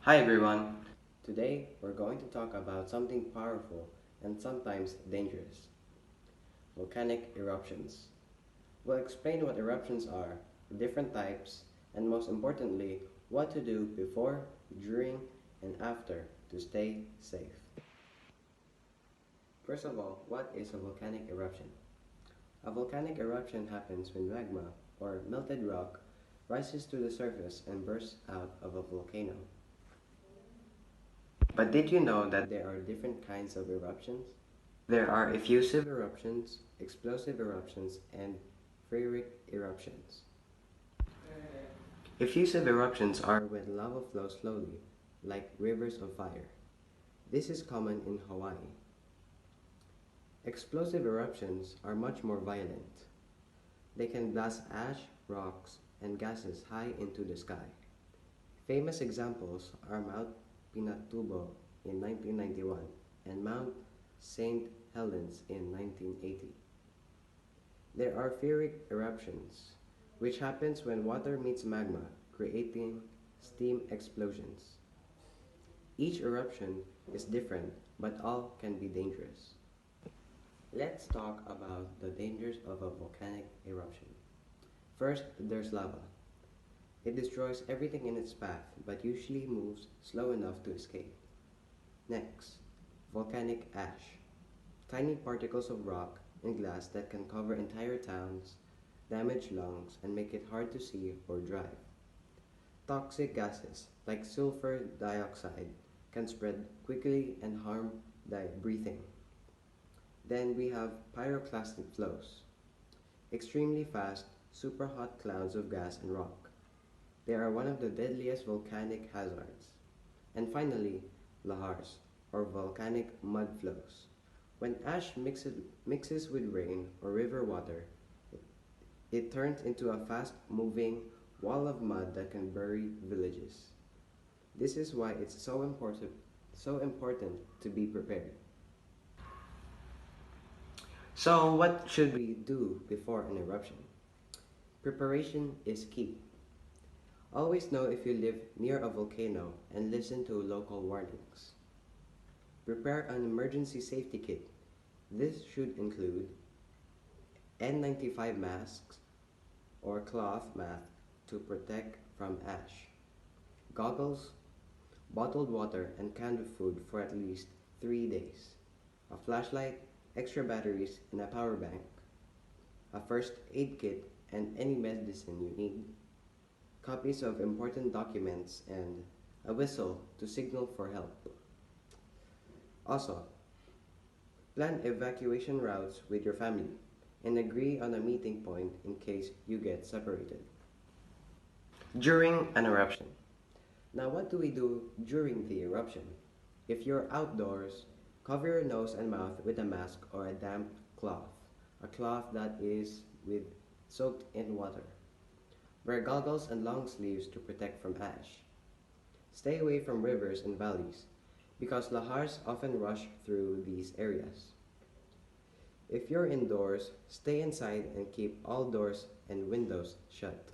Hi everyone! Today we're going to talk about something powerful and sometimes dangerous volcanic eruptions. We'll explain what eruptions are, the different types, and most importantly, what to do before, during, and after to stay safe. First of all, what is a volcanic eruption? A volcanic eruption happens when magma, or melted rock, rises to the surface and bursts out of a volcano. But did you know that there are different kinds of eruptions? There are effusive eruptions, explosive eruptions, and pheric eruptions. Effusive eruptions are when lava flows slowly, like rivers of fire. This is common in Hawaii. Explosive eruptions are much more violent. They can blast ash, rocks, and gases high into the sky. Famous examples are Mount Pinatubo in 1991 and Mount St. Helens in 1980. There are pheric eruptions, which happens when water meets magma, creating steam explosions. Each eruption is different, but all can be dangerous. Let's talk about the dangers of a volcanic eruption. First, there's lava. It destroys everything in its path, but usually moves slow enough to escape. Next, volcanic ash. Tiny particles of rock and glass that can cover entire towns, damage lungs, and make it hard to see or drive. Toxic gases, like sulfur dioxide, can spread quickly and harm breathing. Then we have pyroclastic flows. Extremely fast, super hot clouds of gas and rock. They are one of the deadliest volcanic hazards. And finally, lahars, or volcanic mud flows. When ash mixes with rain or river water, it turns into a fast-moving wall of mud that can bury villages. This is why it's so important to be prepared. So, what should we do before an eruption? Preparation is key. Always know if you live near a volcano and listen to local warnings. Prepare an emergency safety kit. This should include N95 masks or cloth mask to protect from ash, goggles, bottled water, and canned food for at least 3 days, a flashlight, extra batteries, and a power bank, a first aid kit and any medicine you need, copies of important documents, and a whistle to signal for help. Also, plan evacuation routes with your family and agree on a meeting point in case you get separated. During an eruption. Now, what do we do during the eruption? If you're outdoors, cover your nose and mouth with a mask or a damp cloth, a cloth that is soaked in water. Wear goggles and long sleeves to protect from ash. Stay away from rivers and valleys, because lahars often rush through these areas. If you're indoors, stay inside and keep all doors and windows shut.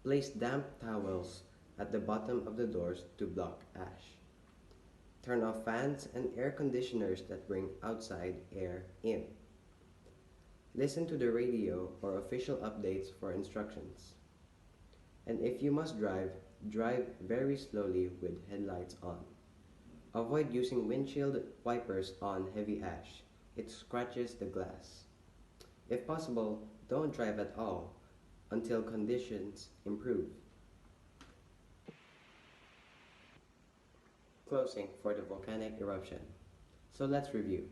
Place damp towels at the bottom of the doors to block ash. Turn off fans and air conditioners that bring outside air in. Listen to the radio or official updates for instructions. And if you must drive, drive very slowly with headlights on. Avoid using windshield wipers on heavy ash. It scratches the glass. If possible, don't drive at all until conditions improve. Closing for the volcanic eruption. So let's review.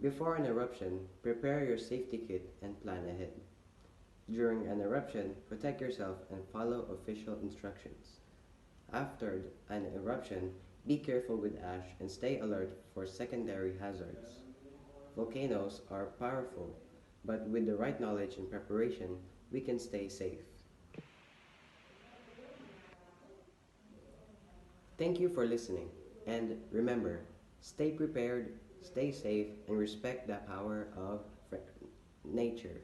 Before an eruption, prepare your safety kit and plan ahead. During an eruption, protect yourself and follow official instructions. After an eruption, be careful with ash and stay alert for secondary hazards. Volcanoes are powerful, but with the right knowledge and preparation, we can stay safe. Thank you for listening, and remember, stay prepared, stay safe, and respect the power of nature.